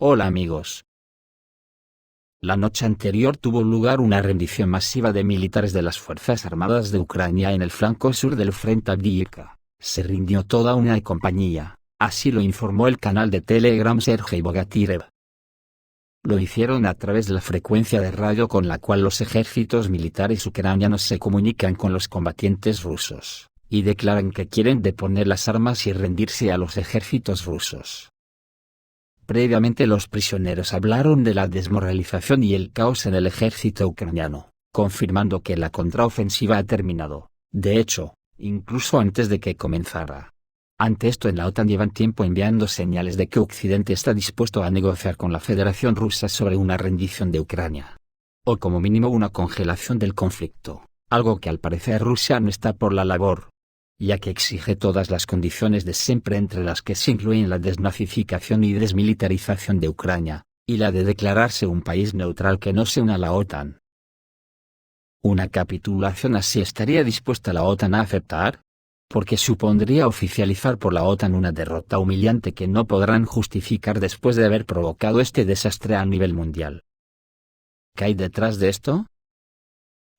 Hola amigos. La noche anterior tuvo lugar una rendición masiva de militares de las Fuerzas Armadas de Ucrania en el flanco sur del frente Avdiivka. Se rindió toda una compañía, así lo informó el canal de Telegram Sergei Bogatirev. Lo hicieron a través de la frecuencia de radio con la cual los ejércitos militares ucranianos se comunican con los combatientes rusos, y declaran que quieren deponer las armas y rendirse a los ejércitos rusos. Previamente los prisioneros hablaron de la desmoralización y el caos en el ejército ucraniano, confirmando que la contraofensiva ha terminado, de hecho, incluso antes de que comenzara. Ante esto en la OTAN llevan tiempo enviando señales de que Occidente está dispuesto a negociar con la Federación Rusa sobre una rendición de Ucrania. O como mínimo una congelación del conflicto, algo que al parecer Rusia no está por la labor, ya que exige todas las condiciones de siempre entre las que se incluyen la desnazificación y desmilitarización de Ucrania, y la de declararse un país neutral que no se una a la OTAN. ¿Una capitulación así estaría dispuesta la OTAN a aceptar? Porque supondría oficializar por la OTAN una derrota humillante que no podrán justificar después de haber provocado este desastre a nivel mundial. ¿Qué hay detrás de esto?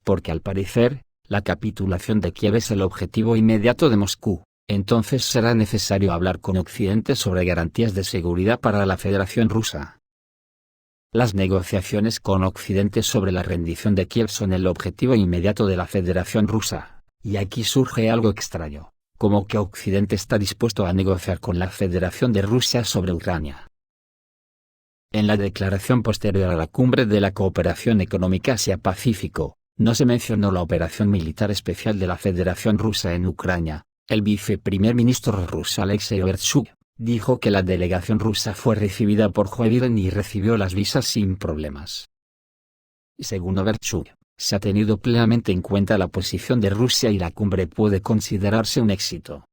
Porque al parecer, la capitulación de Kiev es el objetivo inmediato de Moscú, entonces será necesario hablar con Occidente sobre garantías de seguridad para la Federación Rusa. Las negociaciones con Occidente sobre la rendición de Kiev son el objetivo inmediato de la Federación Rusa, y aquí surge algo extraño, como que Occidente está dispuesto a negociar con la Federación de Rusia sobre Ucrania. En la declaración posterior a la cumbre de la Cooperación Económica Asia-Pacífico, no se mencionó la operación militar especial de la Federación Rusa en Ucrania. El viceprimer ministro ruso Alexei Overchuk dijo que la delegación rusa fue recibida por Joe Biden y recibió las visas sin problemas. Según Overchuk, se ha tenido plenamente en cuenta la posición de Rusia y la cumbre puede considerarse un éxito.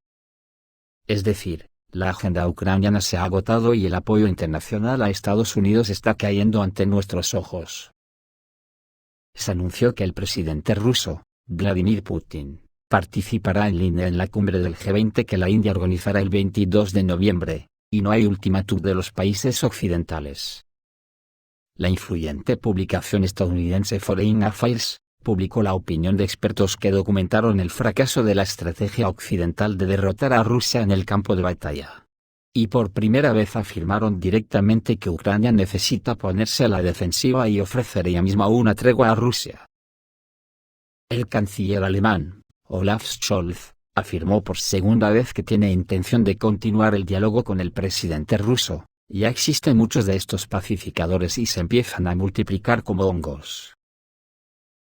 Es decir, la agenda ucraniana se ha agotado y el apoyo internacional a Estados Unidos está cayendo ante nuestros ojos. Se anunció que el presidente ruso, Vladimir Putin, participará en línea en la cumbre del G20 que la India organizará el 22 de noviembre, y no hay ultimátum de los países occidentales. La influyente publicación estadounidense Foreign Affairs publicó la opinión de expertos que documentaron el fracaso de la estrategia occidental de derrotar a Rusia en el campo de batalla. Y por primera vez afirmaron directamente que Ucrania necesita ponerse a la defensiva y ofrecer ella misma una tregua a Rusia. El canciller alemán, Olaf Scholz, afirmó por segunda vez que tiene intención de continuar el diálogo con el presidente ruso. Ya existen muchos de estos pacificadores y se empiezan a multiplicar como hongos.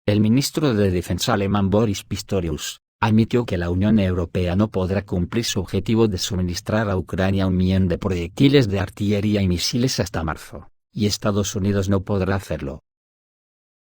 El ministro de Defensa alemán Boris Pistorius admitió que la Unión Europea no podrá cumplir su objetivo de suministrar a Ucrania 1 millón de proyectiles de artillería y misiles hasta marzo, y Estados Unidos no podrá hacerlo.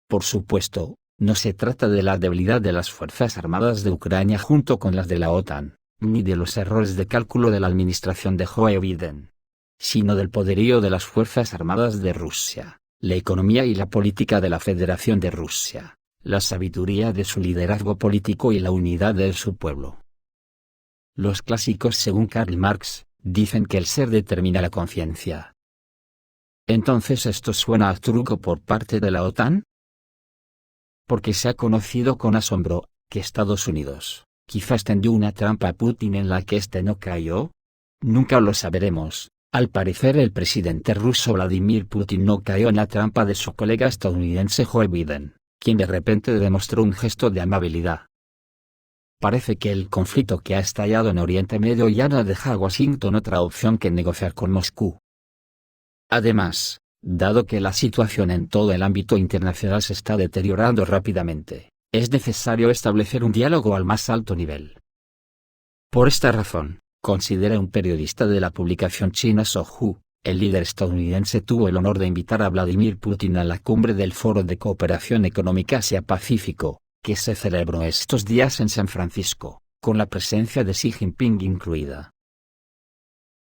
Por supuesto, no se trata de la debilidad de las Fuerzas Armadas de Ucrania junto con las de la OTAN, ni de los errores de cálculo de la administración de Joe Biden, sino del poderío de las Fuerzas Armadas de Rusia, la economía y la política de la Federación de Rusia, la sabiduría de su liderazgo político y la unidad de su pueblo. Los clásicos según Karl Marx, dicen que el ser determina la conciencia. ¿Entonces esto suena a truco por parte de la OTAN? Porque se ha conocido con asombro, que Estados Unidos, quizás tendió una trampa a Putin en la que éste no cayó. Nunca lo saberemos. Al parecer el presidente ruso Vladimir Putin no cayó en la trampa de su colega estadounidense Joe Biden, quien de repente demostró un gesto de amabilidad. Parece que el conflicto que ha estallado en Oriente Medio ya no deja a Washington otra opción que negociar con Moscú. Además, dado que la situación en todo el ámbito internacional se está deteriorando rápidamente, es necesario establecer un diálogo al más alto nivel. Por esta razón, considera un periodista de la publicación china Sohu, el líder estadounidense tuvo el honor de invitar a Vladimir Putin a la cumbre del Foro de Cooperación Económica Asia-Pacífico, que se celebró estos días en San Francisco, con la presencia de Xi Jinping incluida.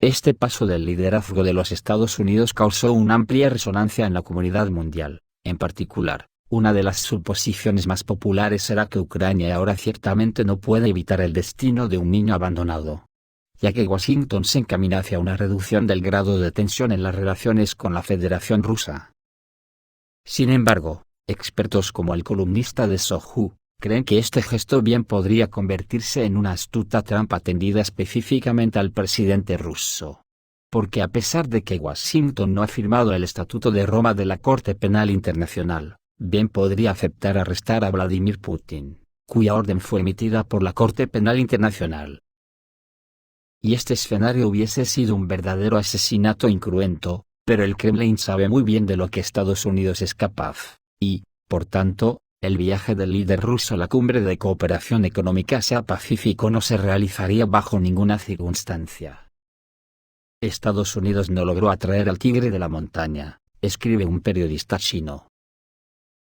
Este paso del liderazgo de los Estados Unidos causó una amplia resonancia en la comunidad mundial. En particular, una de las suposiciones más populares era que Ucrania ahora ciertamente no puede evitar el destino de un niño abandonado. ya que Washington se encamina hacia una reducción del grado de tensión en las relaciones con la Federación Rusa. Sin embargo, expertos como el columnista de Sohu, creen que este gesto bien podría convertirse en una astuta trampa tendida específicamente al presidente ruso. Porque a pesar de que Washington no ha firmado el Estatuto de Roma de la Corte Penal Internacional, bien podría aceptar arrestar a Vladimir Putin, cuya orden fue emitida por la Corte Penal Internacional. Y este escenario hubiese sido un verdadero asesinato incruento, pero el Kremlin sabe muy bien de lo que Estados Unidos es capaz, y, por tanto, el viaje del líder ruso a la cumbre de cooperación económica Asia-Pacífico no se realizaría bajo ninguna circunstancia. Estados Unidos no logró atraer al tigre de la montaña, escribe un periodista chino.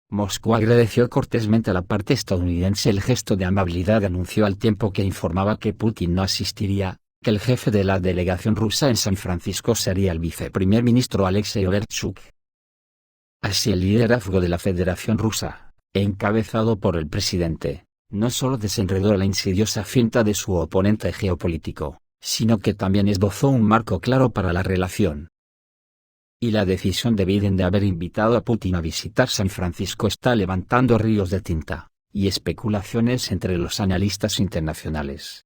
Moscú agradeció cortésmente a la parte estadounidense el gesto de amabilidad y anunció al tiempo que informaba que Putin no asistiría, que el jefe de la delegación rusa en San Francisco sería el viceprimer ministro Alexei Overchuk. Así el liderazgo de la Federación Rusa, encabezado por el presidente, no solo desenredó la insidiosa finta de su oponente geopolítico, sino que también esbozó un marco claro para la relación. Y la decisión de Biden de haber invitado a Putin a visitar San Francisco está levantando ríos de tinta y especulaciones entre los analistas internacionales.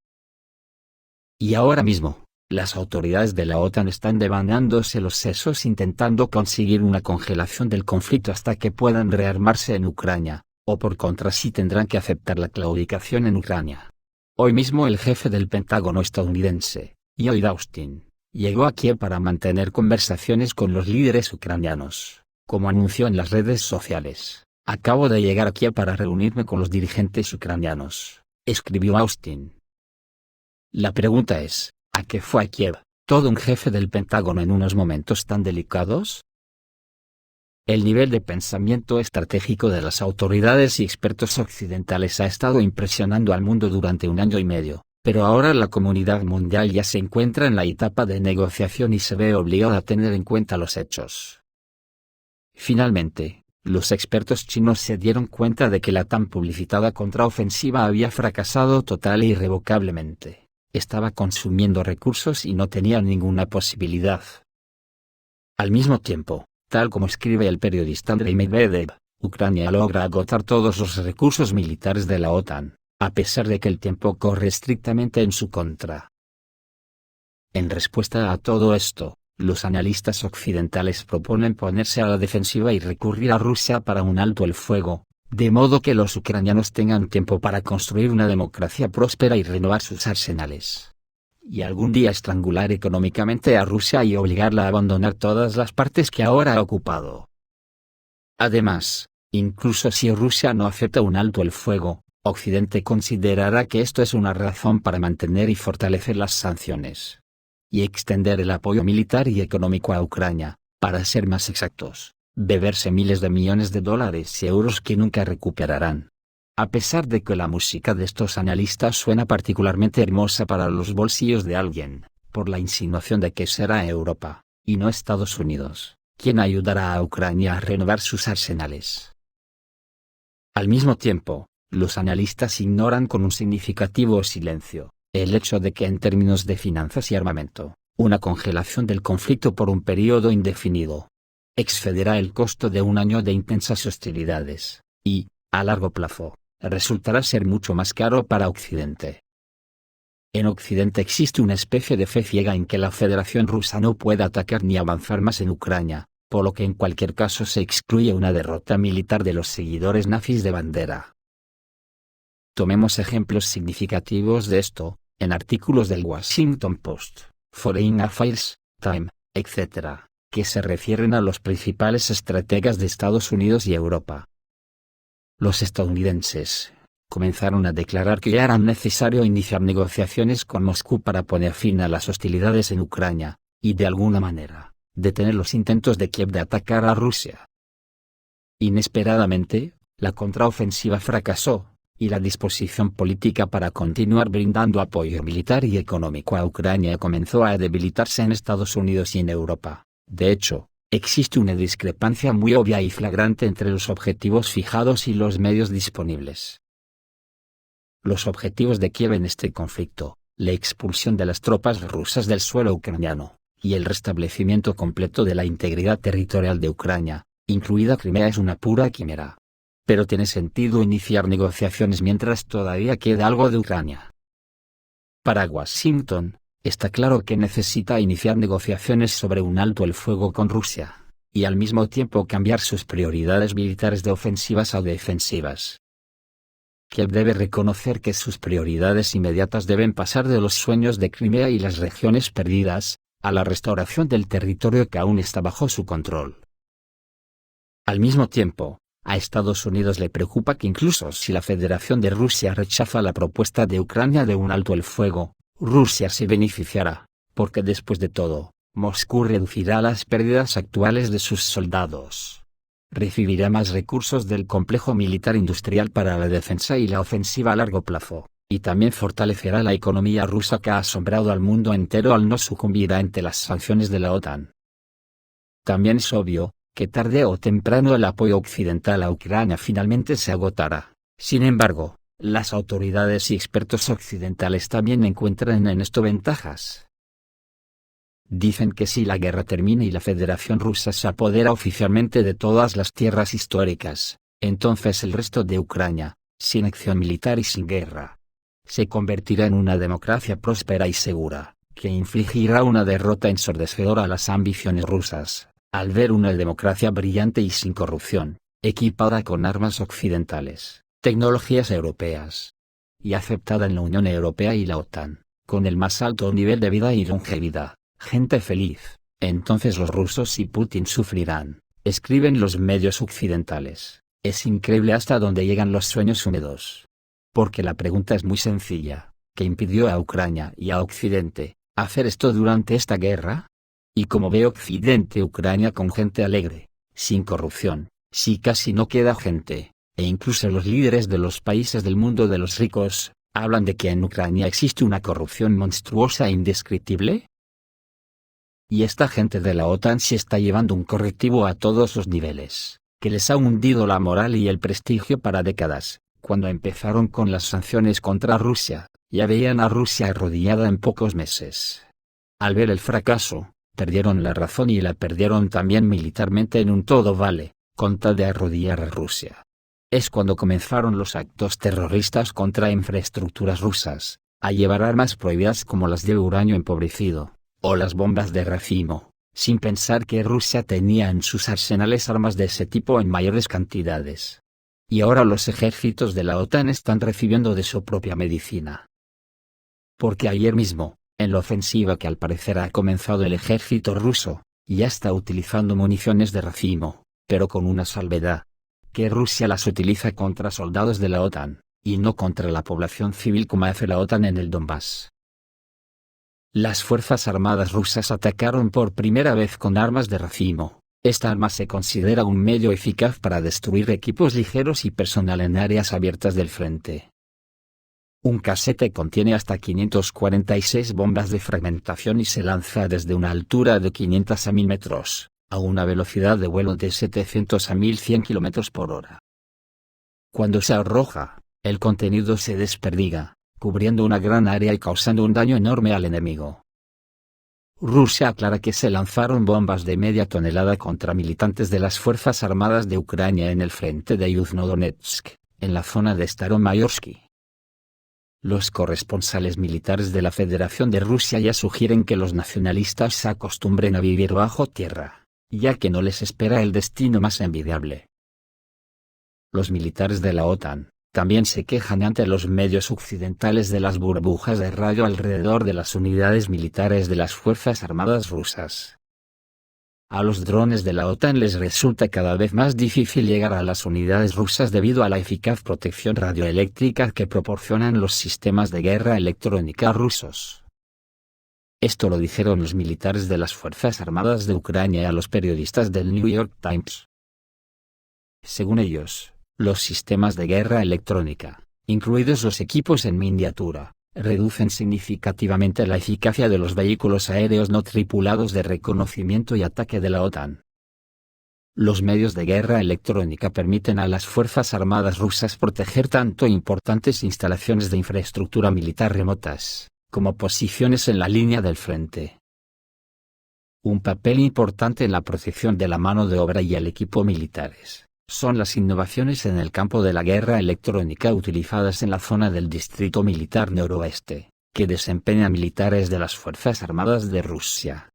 Y ahora mismo, las autoridades de la OTAN están devanándose los sesos intentando conseguir una congelación del conflicto hasta que puedan rearmarse en Ucrania, o por contra sí tendrán que aceptar la claudicación en Ucrania. Hoy mismo el jefe del Pentágono estadounidense, Lloyd Austin, llegó a Kiev para mantener conversaciones con los líderes ucranianos, como anunció en las redes sociales. Acabo de llegar a Kiev para reunirme con los dirigentes ucranianos, escribió Austin. La pregunta es, ¿a qué fue a Kiev, todo un jefe del Pentágono en unos momentos tan delicados? El nivel de pensamiento estratégico de las autoridades y expertos occidentales ha estado impresionando al mundo durante un año y medio, pero ahora la comunidad mundial ya se encuentra en la etapa de negociación y se ve obligada a tener en cuenta los hechos. Finalmente, los expertos chinos se dieron cuenta de que la tan publicitada contraofensiva había fracasado total e irrevocablemente. Estaba consumiendo recursos y no tenía ninguna posibilidad. Al mismo tiempo, tal como escribe el periodista Andrei Medvedev, Ucrania logra agotar todos los recursos militares de la OTAN, a pesar de que el tiempo corre estrictamente en su contra. En respuesta a todo esto, los analistas occidentales proponen ponerse a la defensiva y recurrir a Rusia para un alto el fuego, de modo que los ucranianos tengan tiempo para construir una democracia próspera y renovar sus arsenales. Y algún día estrangular económicamente a Rusia y obligarla a abandonar todas las partes que ahora ha ocupado. Además, incluso si Rusia no acepta un alto el fuego, Occidente considerará que esto es una razón para mantener y fortalecer las sanciones. Y extender el apoyo militar y económico a Ucrania, para ser más exactos. Beberse miles de millones de dólares y euros que nunca recuperarán. A pesar de que la música de estos analistas suena particularmente hermosa para los bolsillos de alguien, por la insinuación de que será Europa, y no Estados Unidos, quien ayudará a Ucrania a renovar sus arsenales. Al mismo tiempo, los analistas ignoran con un significativo silencio, el hecho de que en términos de finanzas y armamento, una congelación del conflicto por un periodo indefinido, excederá el costo de un año de intensas hostilidades, y, a largo plazo, resultará ser mucho más caro para Occidente. En Occidente existe una especie de fe ciega en que la Federación Rusa no puede atacar ni avanzar más en Ucrania, por lo que en cualquier caso se excluye una derrota militar de los seguidores nazis de bandera. Tomemos ejemplos significativos de esto, en artículos del Washington Post, Foreign Affairs, Time, etc., que se refieren a los principales estrategas de Estados Unidos y Europa. Los estadounidenses comenzaron a declarar que ya era necesario iniciar negociaciones con Moscú para poner fin a las hostilidades en Ucrania, y de alguna manera, detener los intentos de Kiev de atacar a Rusia. Inesperadamente, la contraofensiva fracasó, y la disposición política para continuar brindando apoyo militar y económico a Ucrania comenzó a debilitarse en Estados Unidos y en Europa. De hecho, existe una discrepancia muy obvia y flagrante entre los objetivos fijados y los medios disponibles. Los objetivos de Kiev en este conflicto, la expulsión de las tropas rusas del suelo ucraniano, y el restablecimiento completo de la integridad territorial de Ucrania, incluida Crimea, es una pura quimera. Pero tiene sentido iniciar negociaciones mientras todavía queda algo de Ucrania. Para Washington, está claro que necesita iniciar negociaciones sobre un alto el fuego con Rusia, y al mismo tiempo cambiar sus prioridades militares de ofensivas a defensivas. Kiev debe reconocer que sus prioridades inmediatas deben pasar de los sueños de Crimea y las regiones perdidas, a la restauración del territorio que aún está bajo su control. Al mismo tiempo, a Estados Unidos le preocupa que incluso si la Federación de Rusia rechaza la propuesta de Ucrania de un alto el fuego, Rusia se beneficiará, porque después de todo, Moscú reducirá las pérdidas actuales de sus soldados. Recibirá más recursos del complejo militar industrial para la defensa y la ofensiva a largo plazo, y también fortalecerá la economía rusa que ha asombrado al mundo entero al no sucumbir ante las sanciones de la OTAN. También es obvio que tarde o temprano el apoyo occidental a Ucrania finalmente se agotará. Sin embargo, las autoridades y expertos occidentales también encuentran en esto ventajas. Dicen que si la guerra termina y la Federación Rusa se apodera oficialmente de todas las tierras históricas, entonces el resto de Ucrania, sin acción militar y sin guerra, se convertirá en una democracia próspera y segura, que infligirá una derrota ensordecedora a las ambiciones rusas, al ver una democracia brillante y sin corrupción, equipada con armas occidentales, tecnologías europeas, y aceptada en la Unión Europea y la OTAN, con el más alto nivel de vida y longevidad. Gente feliz. Entonces los rusos y Putin sufrirán, escriben los medios occidentales. Es increíble hasta dónde llegan los sueños húmedos. Porque la pregunta es muy sencilla: ¿qué impidió a Ucrania y a Occidente hacer esto durante esta guerra? Y como ve Occidente Ucrania con gente alegre, sin corrupción, si casi no queda gente, e incluso los líderes de los países del mundo de los ricos, hablan de que en Ucrania existe una corrupción monstruosa e indescriptible. Y esta gente de la OTAN sí está llevando un correctivo a todos los niveles, que les ha hundido la moral y el prestigio para décadas. Cuando empezaron con las sanciones contra Rusia, ya veían a Rusia arrodillada en pocos meses. Al ver el fracaso, perdieron la razón y la perdieron también militarmente en un todo vale, con tal de arrodillar a Rusia. Es cuando comenzaron los actos terroristas contra infraestructuras rusas, a llevar armas prohibidas como las de uranio empobrecido, o las bombas de racimo, sin pensar que Rusia tenía en sus arsenales armas de ese tipo en mayores cantidades. Y ahora los ejércitos de la OTAN están recibiendo de su propia medicina. Porque ayer mismo, en la ofensiva que al parecer ha comenzado el ejército ruso, ya está utilizando municiones de racimo, pero con una salvedad: que Rusia las utiliza contra soldados de la OTAN, y no contra la población civil como hace la OTAN en el Donbass. Las Fuerzas Armadas rusas atacaron por primera vez con armas de racimo. Esta arma se considera un medio eficaz para destruir equipos ligeros y personal en áreas abiertas del frente. Un casete contiene hasta 546 bombas de fragmentación y se lanza desde una altura de 500 a 1000 metros, a una velocidad de vuelo de 700 a 1100 km por hora. Cuando se arroja, el contenido se desperdiga, cubriendo una gran área y causando un daño enorme al enemigo. Rusia aclara que se lanzaron bombas de media tonelada contra militantes de las Fuerzas Armadas de Ucrania en el frente de Yuzhno-Donetsk, en la zona de Staromayorsky. Los corresponsales militares de la Federación de Rusia ya sugieren que los nacionalistas se acostumbren a vivir bajo tierra, ya que no les espera el destino más envidiable. Los militares de la OTAN también se quejan ante los medios occidentales de las burbujas de radio alrededor de las unidades militares de las Fuerzas Armadas rusas. A los drones de la OTAN les resulta cada vez más difícil llegar a las unidades rusas debido a la eficaz protección radioeléctrica que proporcionan los sistemas de guerra electrónica rusos. Esto lo dijeron los militares de las Fuerzas Armadas de Ucrania a los periodistas del New York Times. Según ellos, los sistemas de guerra electrónica, incluidos los equipos en miniatura, reducen significativamente la eficacia de los vehículos aéreos no tripulados de reconocimiento y ataque de la OTAN. Los medios de guerra electrónica permiten a las Fuerzas Armadas rusas proteger tanto importantes instalaciones de infraestructura militar remotas, como posiciones en la línea del frente. Un papel importante en la protección de la mano de obra y el equipo militares son las innovaciones en el campo de la guerra electrónica utilizadas en la zona del Distrito Militar Noroeste, que desempeñan militares de las Fuerzas Armadas de Rusia.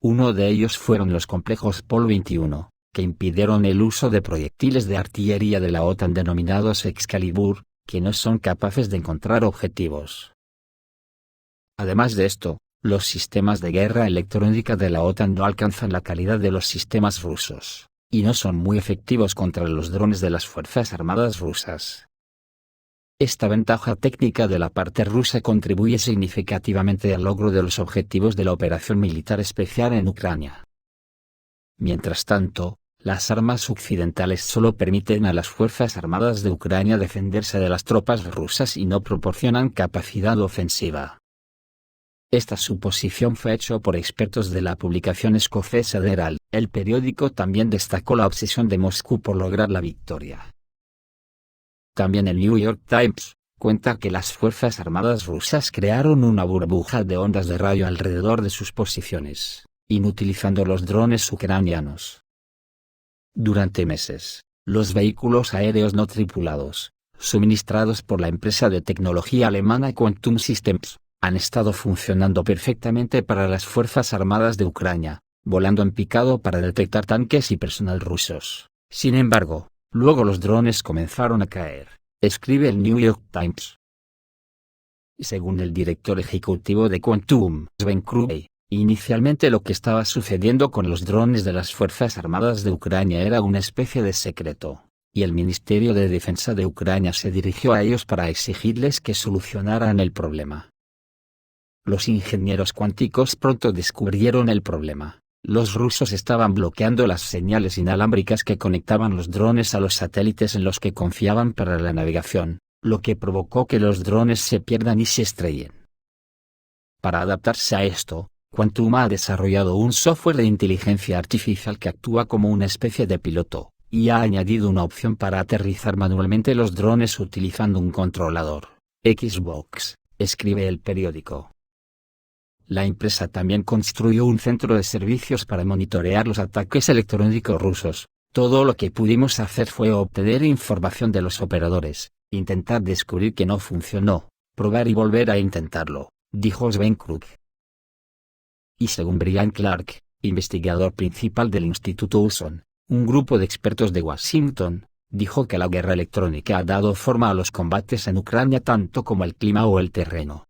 Uno de ellos fueron los complejos Pol-21, que impidieron el uso de proyectiles de artillería de la OTAN denominados Excalibur, que no son capaces de encontrar objetivos. Además de esto, los sistemas de guerra electrónica de la OTAN no alcanzan la calidad de los sistemas rusos, y no son muy efectivos contra los drones de las Fuerzas Armadas rusas. Esta ventaja técnica de la parte rusa contribuye significativamente al logro de los objetivos de la operación militar especial en Ucrania. Mientras tanto, las armas occidentales solo permiten a las Fuerzas Armadas de Ucrania defenderse de las tropas rusas y no proporcionan capacidad ofensiva. Esta suposición fue hecha por expertos de la publicación escocesa The Herald. El periódico también destacó la obsesión de Moscú por lograr la victoria. También el New York Times cuenta que las Fuerzas Armadas rusas crearon una burbuja de ondas de radio alrededor de sus posiciones, inutilizando los drones ucranianos. Durante meses, los vehículos aéreos no tripulados, suministrados por la empresa de tecnología alemana Quantum Systems, han estado funcionando perfectamente para las Fuerzas Armadas de Ucrania, volando en picado para detectar tanques y personal rusos. Sin embargo, luego los drones comenzaron a caer, escribe el New York Times. Según el director ejecutivo de Quantum, Sven Krug, inicialmente lo que estaba sucediendo con los drones de las Fuerzas Armadas de Ucrania era una especie de secreto, y el Ministerio de Defensa de Ucrania se dirigió a ellos para exigirles que solucionaran el problema. Los ingenieros cuánticos pronto descubrieron el problema. Los rusos estaban bloqueando las señales inalámbricas que conectaban los drones a los satélites en los que confiaban para la navegación, lo que provocó que los drones se pierdan y se estrellen. Para adaptarse a esto, Quantum ha desarrollado un software de inteligencia artificial que actúa como una especie de piloto, y ha añadido una opción para aterrizar manualmente los drones utilizando un controlador, Xbox, escribe el periódico. La empresa también construyó un centro de servicios para monitorear los ataques electrónicos rusos. Todo lo que pudimos hacer fue obtener información de los operadores, intentar descubrir que no funcionó, probar y volver a intentarlo, dijo Sven Krug. Y según Brian Clark, investigador principal del Instituto Hudson, un grupo de expertos de Washington, dijo que la guerra electrónica ha dado forma a los combates en Ucrania tanto como el clima o el terreno.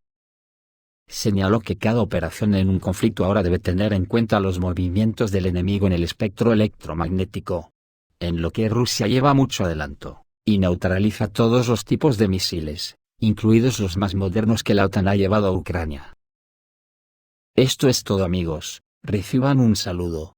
Señaló que cada operación en un conflicto ahora debe tener en cuenta los movimientos del enemigo en el espectro electromagnético, en lo que Rusia lleva mucho adelanto, y neutraliza todos los tipos de misiles, incluidos los más modernos que la OTAN ha llevado a Ucrania. Esto es todo amigos, reciban un saludo.